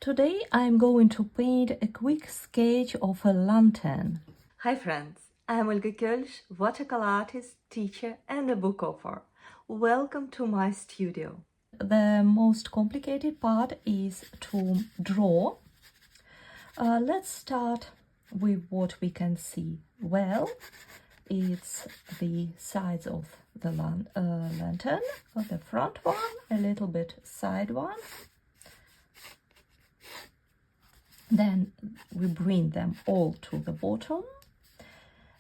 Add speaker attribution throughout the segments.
Speaker 1: Today I'm going to paint a quick sketch of a lantern.
Speaker 2: Hi friends, I'm Olga Koelsch, watercolor artist, teacher and a book author. Welcome to my studio.
Speaker 1: The most complicated part is to draw. Let's start with what we can see. Well, it's the sides of the lantern, the front one, a little bit side one. Then we bring them all to the bottom.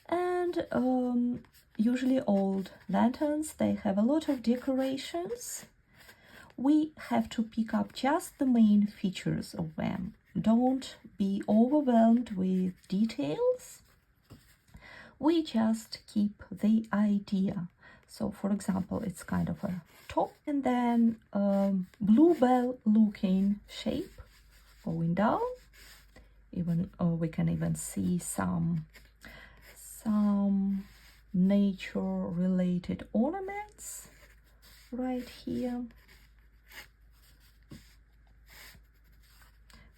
Speaker 1: And usually old lanterns, they have a lot of decorations. We have to pick up just the main features of them. Don't be overwhelmed with details. We just keep the idea. So for example, it's kind of a top and then bluebell looking shape going down. Even we can even see some nature related ornaments right here.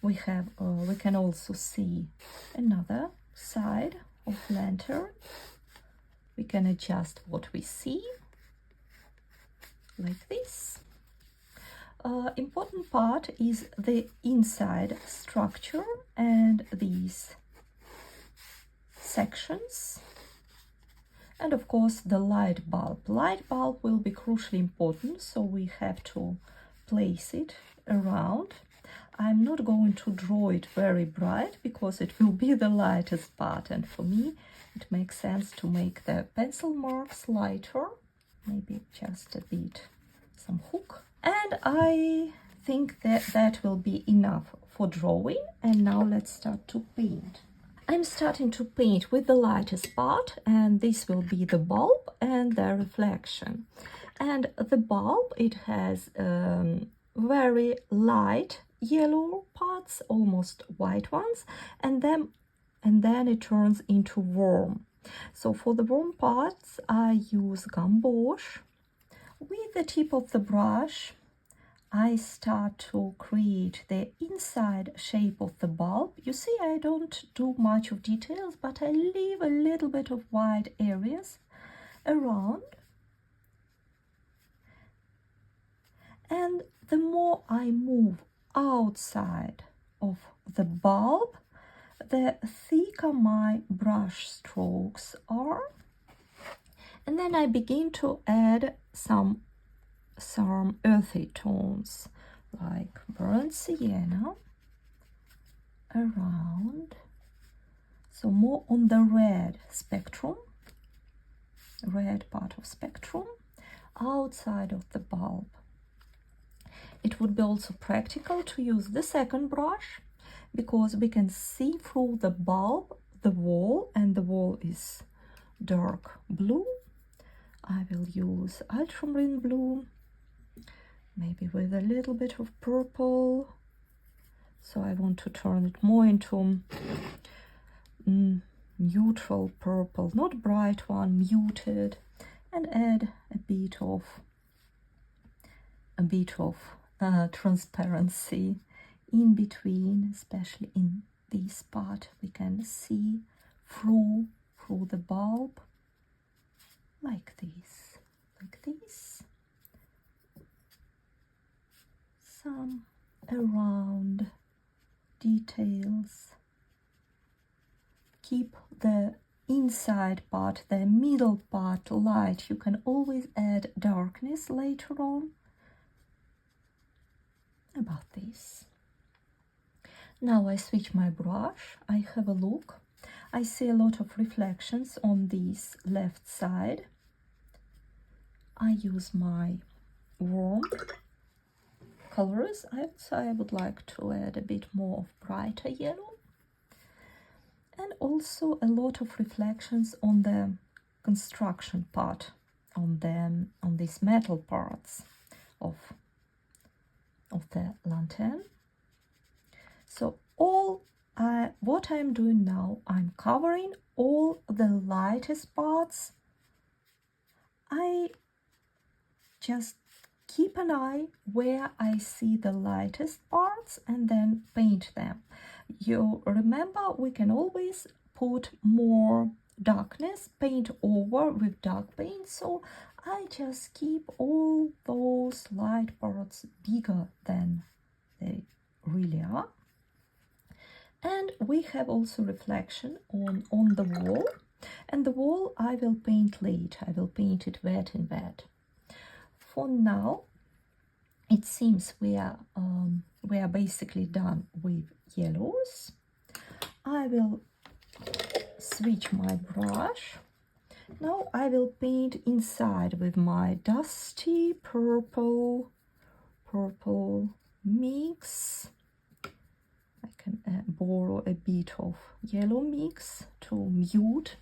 Speaker 1: We can also see another side of lantern. We can adjust what we see like this. Important part is the inside structure and these sections, and of course the light bulb. Light bulb will be crucially important, so we have to place it around. I'm not going to draw it very bright because it will be the lightest part, and for me it makes sense to make the pencil marks lighter, maybe just a bit, some hook. And I think that will be enough for drawing. And now let's start to paint. I'm starting to paint with the lightest part, and this will be the bulb and the reflection. And the bulb, it has very light yellow parts, almost white ones, and then it turns into warm. So for the warm parts, I use gumbosh. With the tip of the brush, I start to create the inside shape of the bulb. You see, I don't do much of details, but I leave a little bit of white areas around. And the more I move outside of the bulb, the thicker my brush strokes are. And then I begin to add some earthy tones like burnt sienna around, so more on the red spectrum, red part of spectrum outside of the bulb. It would be also practical to use the second brush because we can see through the bulb the wall, and the wall is dark blue. I will use ultramarine blue, maybe with a little bit of purple. So I want to turn it more into neutral purple, not bright one, muted, and add a bit of transparency in between, especially in this part. We can see through the bulb like this, some around details. Keep the inside part, the middle part light. You can always add darkness later on. About this. Now I switch my brush. I have a look. I see a lot of reflections on this left side. I use my warm colors. I would like to add a bit more of brighter yellow. And also a lot of reflections on the construction part, on these metal parts of the lantern. So what I'm doing now, I'm covering all the lightest parts. I just keep an eye where I see the lightest parts and then paint them. You remember, we can always put more darkness, paint over with dark paint, so I just keep all those light parts bigger than they really are. And we have also reflection on the wall, and the wall I will paint later. I will paint it wet in wet. For now, it seems we are basically done with yellows. I will switch my brush. Now I will paint inside with my dusty purple mix. I can borrow a bit of yellow mix to mute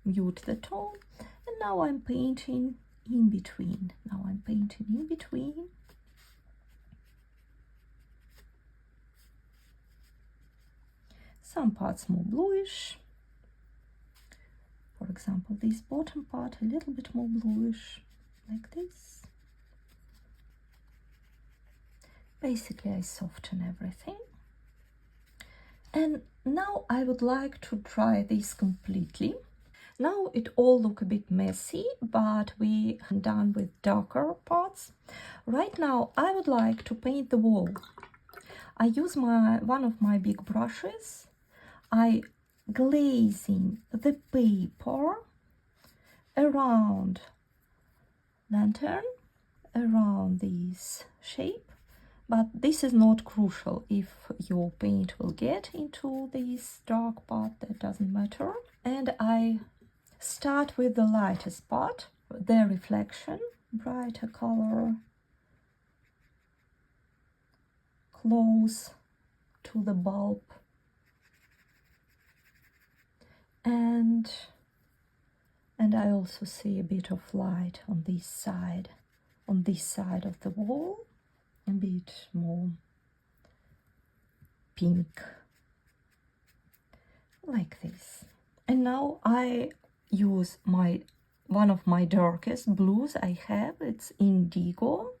Speaker 1: the tone. And now I'm painting in between. Some parts more bluish. For example, this bottom part a little bit more bluish, like this. Basically, I soften everything. And now I would like to dry this completely. Now it all look a bit messy, but we are done with darker parts. Right now I would like to paint the wall. I use one of my big brushes. I glazing the paper around lantern, around this shape. But this is not crucial. If your paint will get into this dark part, that doesn't matter. And I start with the lightest part, the reflection, brighter color, close to the bulb. And I also see a bit of light on this side of the wall, a bit more pink, like this. And now I use one of my darkest blues I have. It's indigo.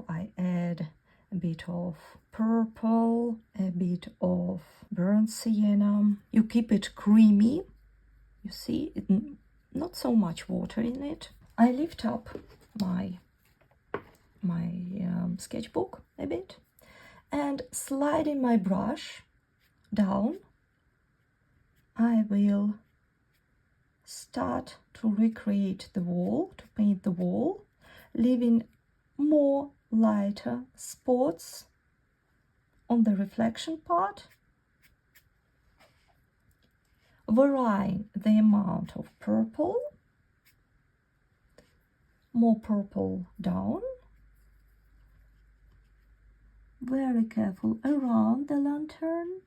Speaker 1: I add a bit of purple, a bit of burnt sienna. You keep it creamy. You see, not so much water in it. I lift up my sketchbook a bit and sliding my brush down, I will start to recreate the wall, to paint the wall, leaving more lighter spots on the reflection part, varying the amount of purple, more purple down, very careful around the lantern,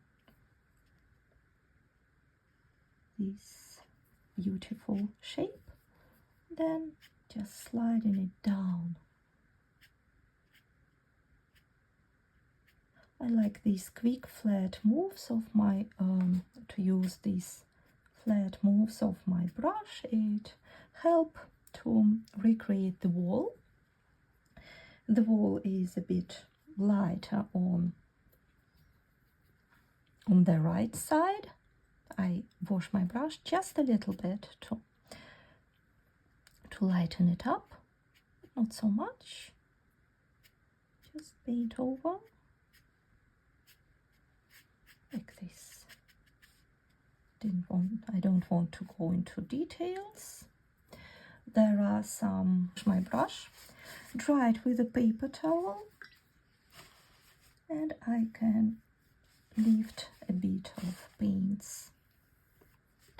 Speaker 1: this beautiful shape, then just sliding it down. I like these quick flat moves of my to use these flat moves of my brush. It helps to recreate the wall. The wall is a bit lighter on the right side. I wash my brush just a little bit to lighten it up, not so much. Just paint over like this. I don't want to go into details. There are some, my brush, dry it with a paper towel, and I can lift a bit of paints.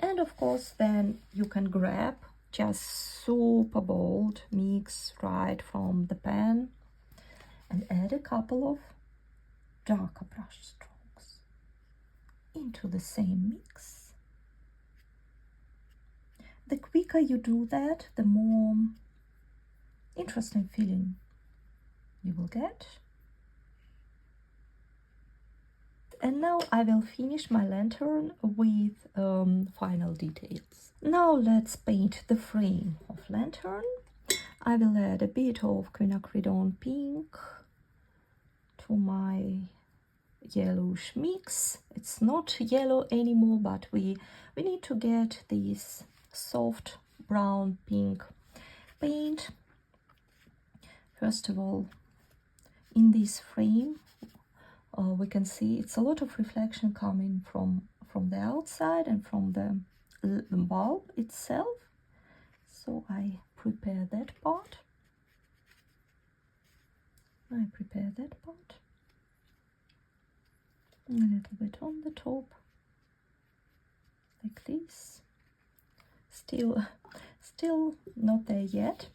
Speaker 1: And of course, then you can grab just super bold mix right from the pen and add a couple of darker brush strokes into the same mix. The quicker you do that, the more interesting feeling you will get. And now I will finish my lantern with final details. Now let's paint the frame of lantern. I will add a bit of quinacridone pink to my yellowish mix. It's not yellow anymore, but we need to get this soft brown pink paint. First of all, in this frame, we can see it's a lot of reflection coming from the outside and from the bulb itself. So I prepare that part. A little bit on the top, like this. Still not there yet.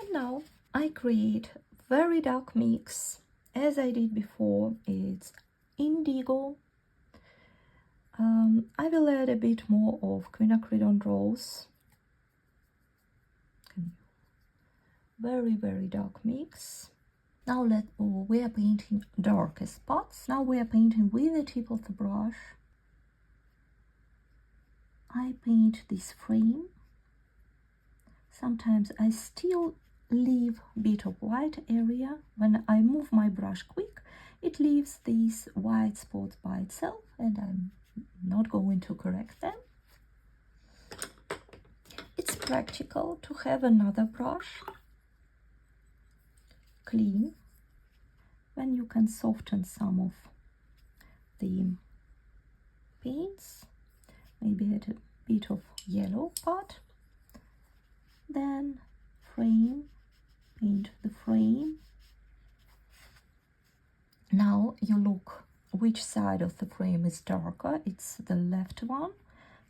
Speaker 1: And now I create very dark mix, as I did before. It's indigo. I will add a bit more of quinacridone rose. Very dark mix. Now we are painting darker spots. Now we are painting with the tip of the brush. I paint this frame. Sometimes I still leave a bit of white area. When I move my brush quick, it leaves these white spots by itself, and I'm not going to correct them. It's practical to have another brush clean when you can soften some of the paints, maybe add a bit of yellow part, then paint the frame. Now you look which side of the frame is darker. It's the left one,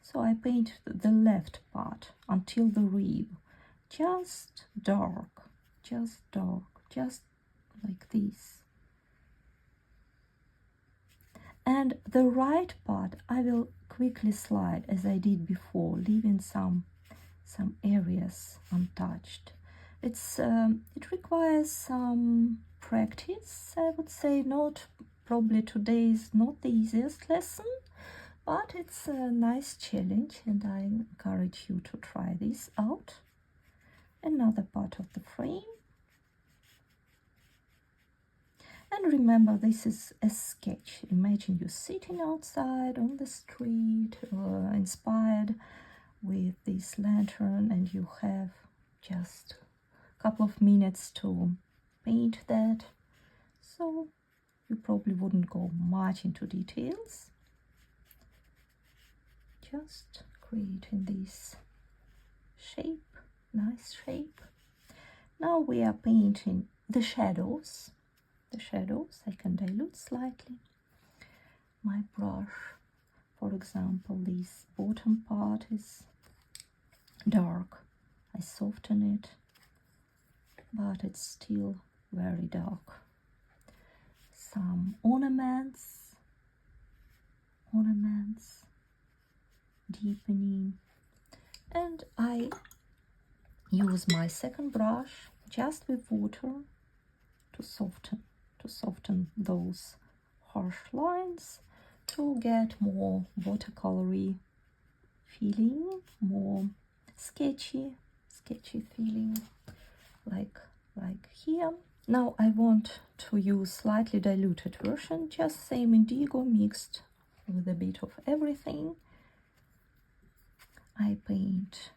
Speaker 1: so I paint the left part until the rib, just dark, just like this. And the right part I will quickly slide as I did before, leaving some areas untouched. It requires some practice, I would say. Probably today is not the easiest lesson, but it's a nice challenge, and I encourage you to try this out. Another part of the frame. And remember, this is a sketch. Imagine you sitting outside on the street, inspired with this lantern, and you have just a couple of minutes to paint that. So you probably wouldn't go much into details. Just creating this shape, nice shape. Now we are painting the shadows. I can dilute slightly my brush. For example, this bottom part is dark. I soften it, but it's still very dark. Some ornaments, deepening, and I use my second brush just with water to soften those harsh lines, to get more watercolory feeling, more sketchy feeling, like here. Now I want to use slightly diluted version, just same indigo mixed with a bit of everything. I paint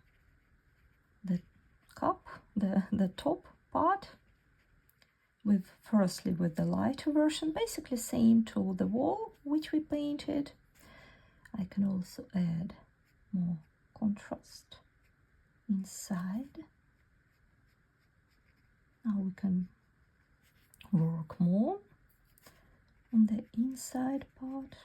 Speaker 1: the cup, the top part, firstly with the lighter version, basically same to the wall which we painted. I can also add more contrast inside. Now we can work more on the inside part.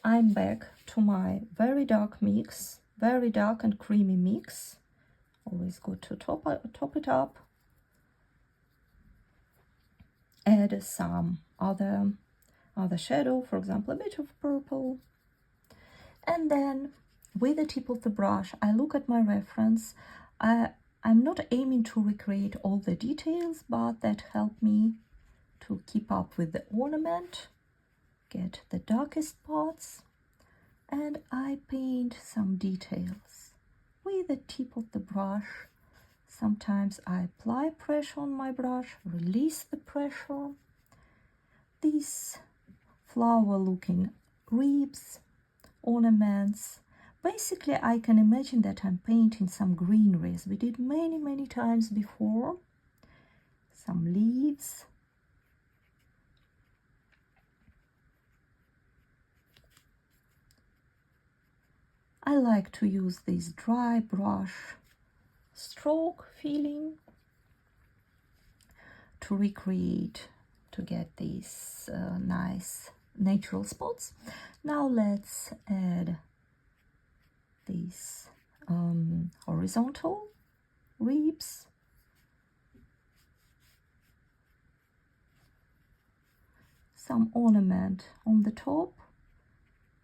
Speaker 1: I'm back to my very dark mix, very dark and creamy mix. Always good to top it up. Add some other shadow, for example, a bit of purple. And then with the tip of the brush, I look at my reference. I'm not aiming to recreate all the details, but that helped me to keep up with the ornament. get the darkest parts and I paint some details with the tip of the brush. Sometimes I apply pressure on my brush, release the pressure. These flower-looking ribs, ornaments. Basically, I can imagine that I'm painting some greeneries. We did many times before. Some leaves. I like to use this dry brush stroke feeling to recreate, to get these nice natural spots. Now let's add these horizontal ribs. Some ornament on the top.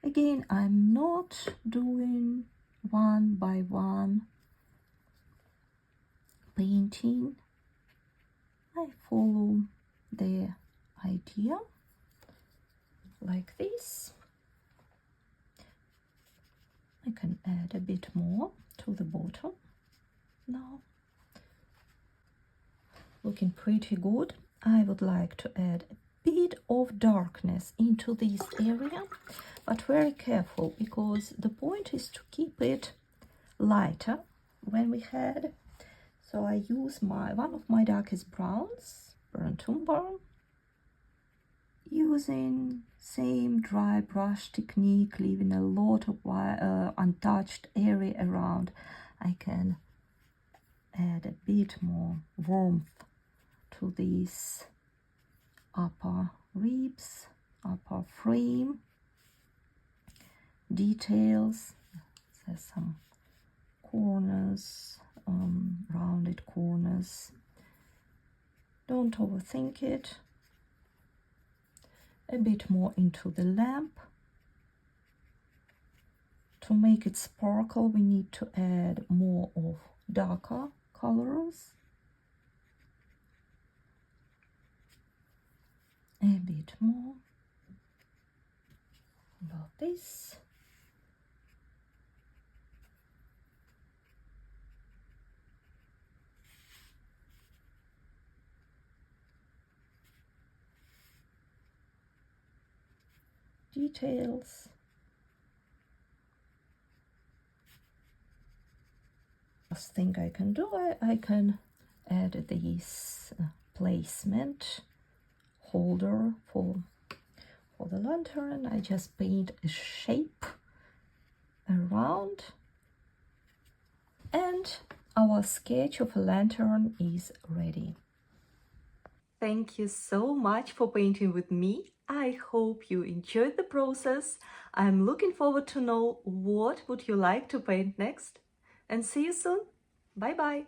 Speaker 1: Again, I'm not doing one by one painting. I follow the idea like this. I can add a bit more to the bottom now. Looking pretty good. I would like to add a bit of darkness into this area, but very careful, because the point is to keep it lighter when we had. So I use one of my darkest browns, burnt umber, using same dry brush technique, leaving a lot of untouched area around. I can add a bit more warmth to these upper ribs, upper frame details. There's some corners, rounded corners. Don't overthink it. A bit more into the lamp. To make it sparkle, we need to add more of darker colors. A bit more about this. Details. Last thing I can do, I can add this placement holder for the lantern. I just paint a shape around, and our sketch of a lantern is ready.
Speaker 2: Thank you so much for painting with me. I hope you enjoyed the process. I'm looking forward to know what would you like to paint next. And see you soon. Bye bye.